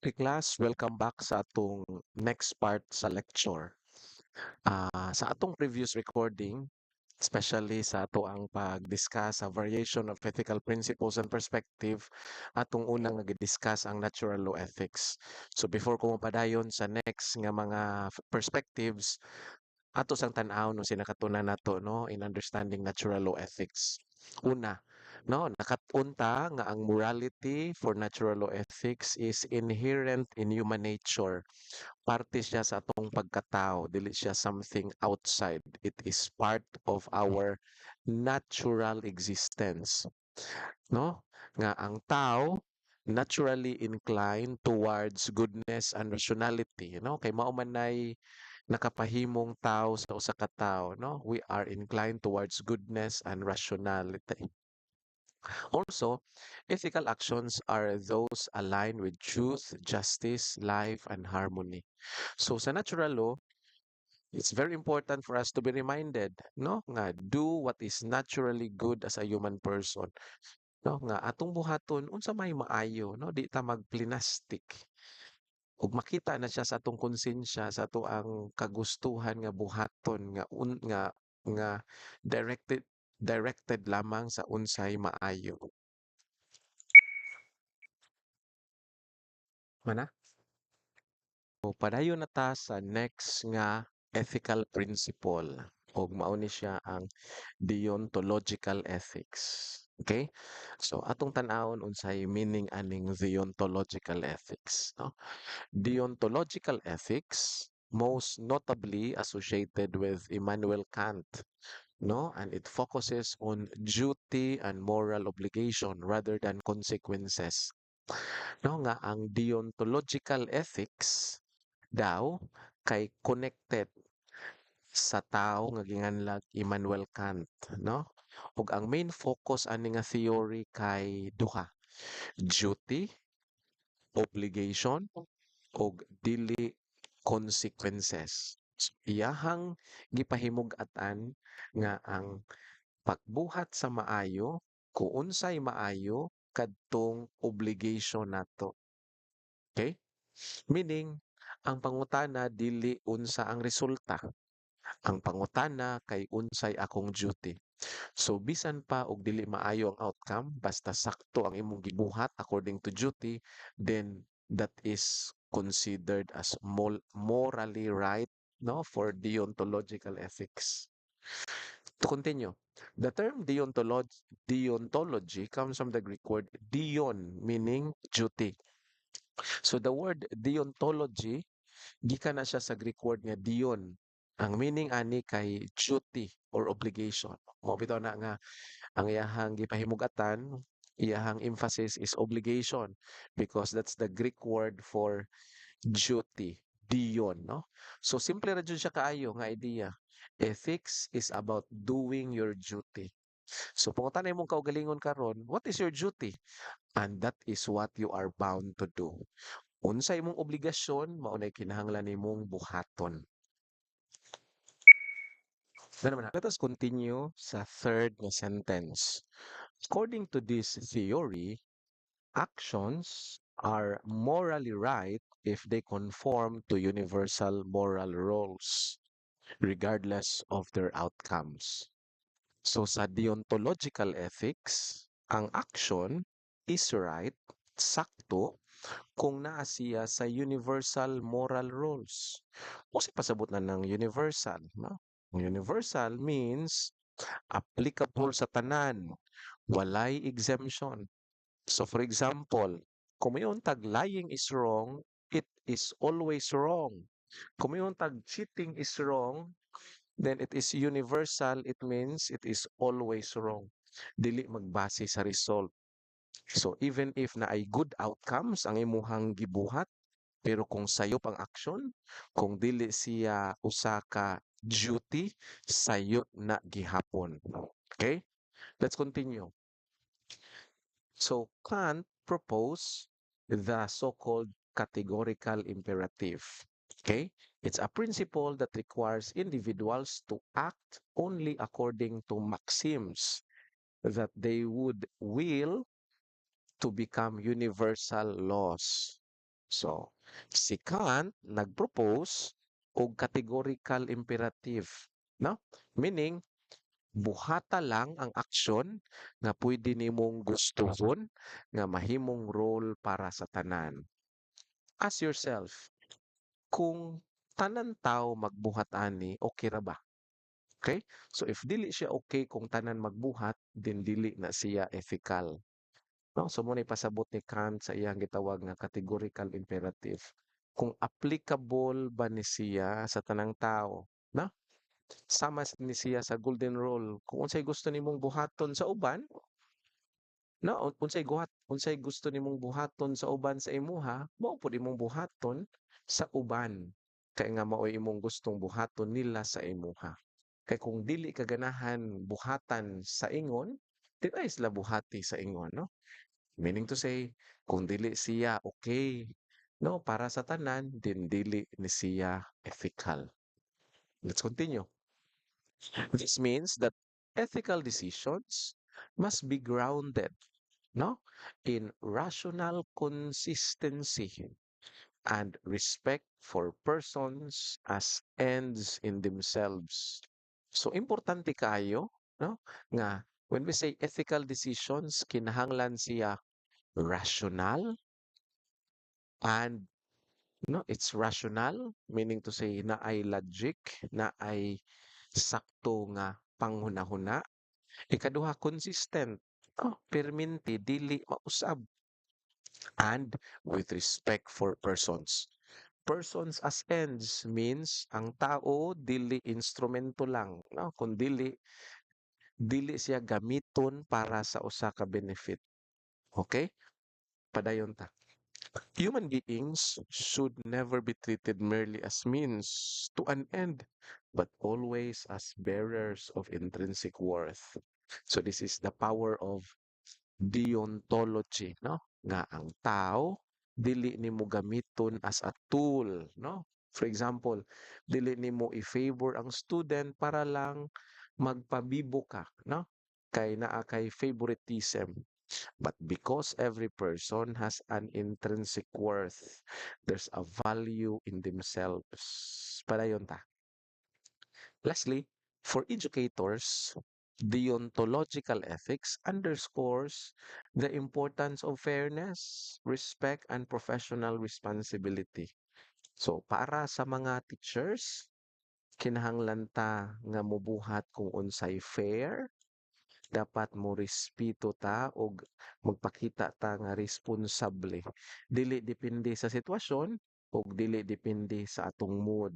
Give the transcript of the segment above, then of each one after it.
Okay, class, welcome back sa atong next part sa lecture. Sa atong previous recording, especially sa ato ang pag-discuss sa variation of ethical principles and perspective, atong unang nag-discuss ang natural law ethics. So before ko mapadayon sa next nga mga perspectives, ato sang tan-aw no sinakatunan nato no in understanding natural law ethics. Una, no, nakatunta nga ang morality for natural law ethics is inherent in human nature. Parte siya sa atong pagkatao, dili siya something outside. It is part of our natural existence, no? Nga ang tao naturally inclined towards goodness and rationality, no? Kay mao man nay nakapahimong tao sa usa ka tawo, no? We are inclined towards goodness and rationality. Also, ethical actions are those aligned with truth, justice, life, and harmony. So sa natural law, it's very important for us to be reminded, no, nga do what is naturally good as a human person, no, nga atong buhaton unsa may maayo, no, di ta magplinastic. Ug makita na siya sa atong konsensya sa ato ang kagustuhan nga buhaton nga directed lamang sa unsay maayo. Mana? So, padayon na ta sa next nga ethical principle ug mao ni siya ang deontological ethics. Okay? So atong tan-awon unsay meaning aning deontological ethics, no? Deontological ethics most notably associated with Immanuel Kant, no? And it focuses on duty and moral obligation rather than consequences. No nga ang deontological ethics daw kay connected sa tao nga ginganlag Immanuel Kant, no? Ug ang main focus ani nga theory kay duha, duty, obligation, ug dili consequences. So, iyahang gipahimug-atan nga ang pagbuhat sa maayo, kung unsay maayo kadtong obligation nato. Okay? Meaning, ang pangutana dili unsa ang resulta. Ang pangutana kay unsay akong duty. So bisan pa og dili maayo ang outcome, basta sakto ang imong gibuhat according to duty, then that is considered as morally right, no, for deontological ethics. To continue, the term deontology comes from the Greek word dion, meaning duty. So the word deontology gikan na siya sa Greek word nga dion. Ang meaning ani kay duty or obligation. Mo bitaw na nga ang iyahang gipahimugatan, iyahang emphasis is obligation because that's the Greek word for duty, dion, no? So simple ra jud siya kaayo nga idea. Ethics is about doing your duty. So pangutan imong kaugalingon karon, what is your duty? And that is what you are bound to do. Unsa imong obligasyon, mao nay kinahanglan nimong buhaton. Let us continue sa third nga sentence. According to this theory, actions are morally right if they conform to universal moral rules, regardless of their outcomes. So sa deontological ethics, ang action is right, sakto, kung naa siya sa universal moral rules. O si pasabot na ng universal, no? Universal means applicable sa tanan, walay exemption. So for example, kung mayon tag lying is wrong, it is always wrong. Kung mayon tag cheating is wrong, then it is universal, it means it is always wrong. Dili magbase sa result. So even if na ay good outcomes ang imuhang gibuhat, pero kung sayop ang action, kung dili siya usa ka duty, sayop na gihapon. Okay? Let's continue. So Kant proposed the so-called categorical imperative. Okay? It's a principle that requires individuals to act only according to maxims that they would will to become universal laws. So, si Kant nag-propose og categorical imperative, no? Meaning, buhata lang ang aksyon nga pwede nimong gustuhon nga mahimong role para sa tanan. Ask yourself, kung tanan tao magbuhat ani, okay ra ba? Okay? So if dili siya okay kung tanan magbuhat, then dili na siya ethical. No? So muna pasabot ni Kant sa iyang gitawag nga categorical imperative. Kung applicable ba ni siya sa tanang tao, no? Sama ni siya sa golden rule. Kung unsay gusto nimong buhaton sa uban, no, unsay gusto nimong buhaton sa uban sa imuha, mao pud imong buhaton sa uban. Kay nga mao'y imong gustong buhaton nila sa imuha. Kay kung dili ka ganahan buhatan sa ingon, di ay sila buhati sa ingon, no? Meaning to say, kung dili siya okay, no, para sa tanan, din dili ni siya ethical. Let's continue. This means that ethical decisions must be grounded, no, in rational consistency and respect for persons as ends in themselves. So importante kayo, no, nga when we say ethical decisions, kinahanglan siya rational and no, it's rational, meaning to say na ay logic, na ay sakto nga panghunahuna. Ikaduha, consistent. Oh, perminti, dili mausab. And with respect for persons. Persons as ends means ang tao dili instrumento lang, no? Kung dili siya gamiton para sa usa ka benefit. Okay? Padayon ta. Human beings should never be treated merely as means to an end, but always as bearers of intrinsic worth. So this is the power of deontology, no? Nga ang tao dili nimo gamiton as a tool, no? For example, dili nimo i-favor ang student para lang magpabibo ka, no? Kay naa kay favoritism. But because every person has an intrinsic worth, there's a value in themselves. Padayon ta. Lastly, for educators, deontological ethics underscores the importance of fairness, respect, and professional responsibility. So, para sa mga teachers, kinahanglan ta nga mubuhat kung unsay fair, dapat mo respeto ta og magpakita ta nga responsable. Dili depende sa sitwasyon ug dili depende sa atong mood.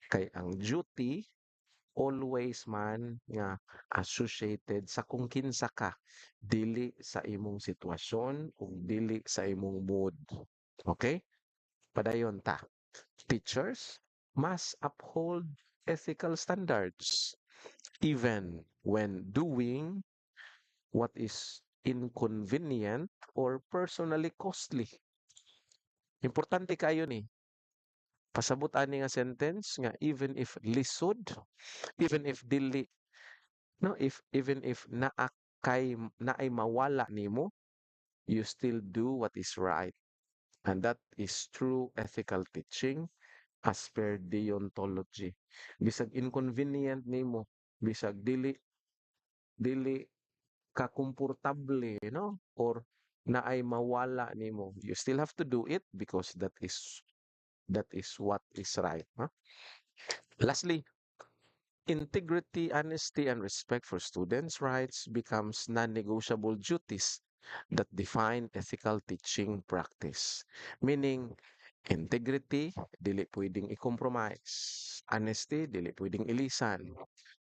Kay ang duty always man nga associated sa kung kinsa ka, dili sa imong sitwasyon ug dili sa imong mood. Okay? Padayon ta. Teachers must uphold ethical standards even when doing what is inconvenient or personally costly. Importante kayo ni. Pasabot ani nga sentence nga even if lisod, even if dili, no, if even if naay mawala nimo, you still do what is right. And that is true ethical teaching as per deontology. Bisag inconvenient nimo, bisag dili ka komportable, no? Or naay mawala nimo. You still have to do it because that is what is right. Huh? Lastly, integrity, honesty, and respect for students' rights becomes non-negotiable duties that define ethical teaching practice. Meaning, integrity, dili pwedeng i-compromise. Honesty, dili pwedeng ilisan.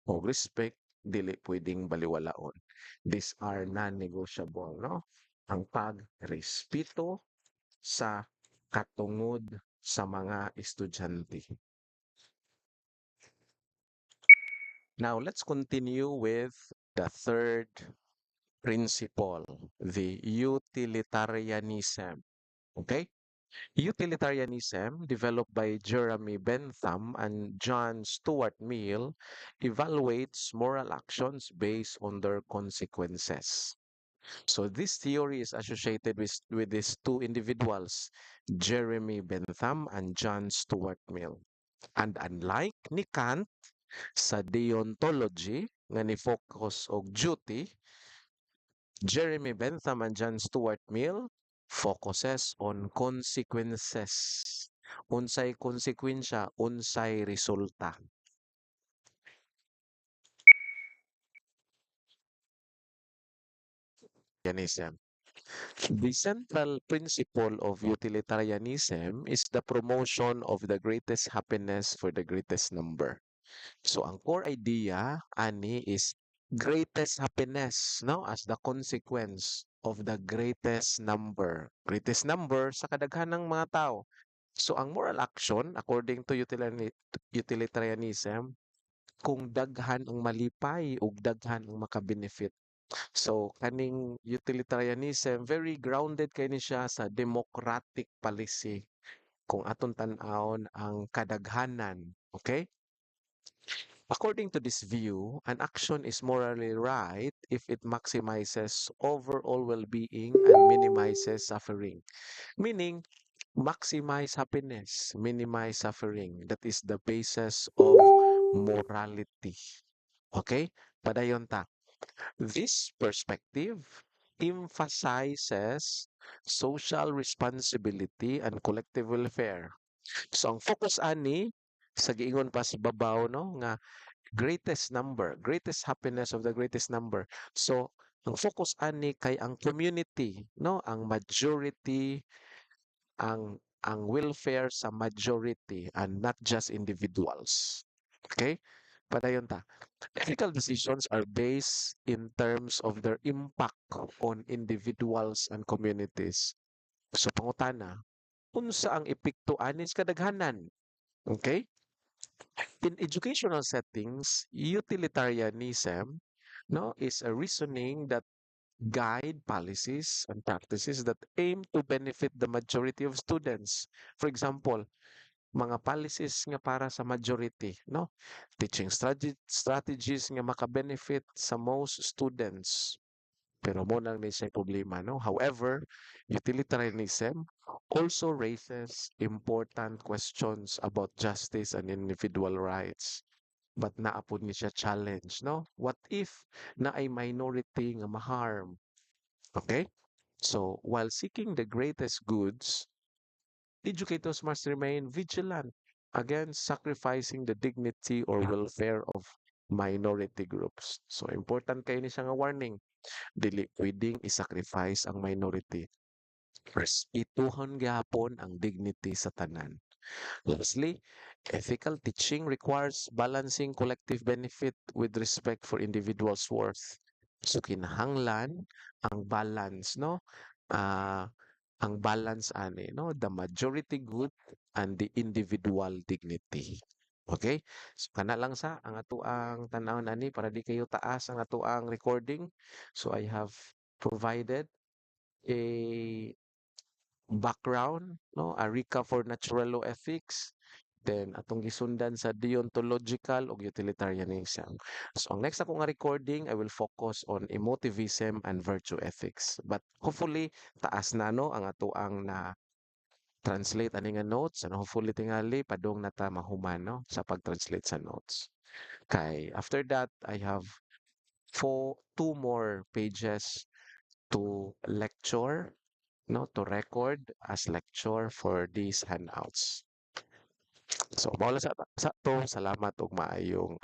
O respect, dili pwedeng baliwalaon. These are non-negotiable, no? Ang pagrespeto sa katungod sa mga estudyante. Now, let's continue with the third principle, the utilitarianism. Okay? Utilitarianism, developed by Jeremy Bentham and John Stuart Mill, evaluates moral actions based on their consequences. So this theory is associated with these two individuals, Jeremy Bentham and John Stuart Mill. And unlike ni Kant sa deontology nga ni focus og duty, Jeremy Bentham and John Stuart Mill focuses on consequences. Unsay konsekwensya, unsay resulta. Utilitarianism. The central principle of utilitarianism is the promotion of the greatest happiness for the greatest number. So ang core idea ani is greatest happiness, no, as the consequence of the greatest number. Greatest number sa kadaghanang mga tao. So ang moral action according to utilitarianism, kung daghan ang malipay ug daghan ang makabenefit. So kaning utilitarianism very grounded kay ni siya sa democratic policy kung aton tan-awon ang kadaghanan, okay? According to this view, an action is morally right if it maximizes overall well-being and minimizes suffering. Meaning, maximize happiness, minimize suffering. That is the basis of morality. Okay? Padayon ta. This perspective emphasizes social responsibility and collective welfare. So ang focus ani sa giingon pa sa babaw no nga greatest happiness of the greatest number. So ang focus ani kay ang community, no, ang majority, ang welfare sa majority and not just individuals. Okay? Padayon ta. Ethical decisions are based in terms of their impact on individuals and communities. So pangutana, unsa ang epekto ani sa kadaghanan? Okay? In educational settings, utilitarianism, no, is a reasoning that guide policies and practices that aim to benefit the majority of students. For example, mga policies nga para sa majority, no? Teaching strategies nga maka-benefit sa most students. Pero mo nang ni siya problema, no? However, utilitarianism also raises important questions about justice and individual rights. But naapod ni siya challenge, no? What if na ay minority nga maharm? Okay? So, while seeking the greatest goods, educators must remain vigilant against sacrificing the dignity or welfare of minority groups. So, important kayo ni siya nga warning. Dili pwedeng isacrifice ang minority. Respetuhon gyapon ang dignity sa tanan. Lastly, ethical teaching requires balancing collective benefit with respect for individuals' worth. So kinahanglan ang balance, no? Ah, ang balance ani, no? The majority good and the individual dignity. Okay? So kana lang sa ang ato ang tan-awon ani para di kayo taas ang ato ang recording. So I have provided a background, no, a recap for natural law ethics, then atong gisundan sa deontological ug utilitarianism. So ang next ako nga recording, I will focus on emotivism and virtue ethics. But hopefully taas na no ang ato ang na translate ani nga notes and hopefully tingali padung nata mahuman no sa pag-translate sa notes. Kay after that I have two more pages to lecture, no, to record as lecture for these handouts. So, mao lang sa to. Salamat ug maayong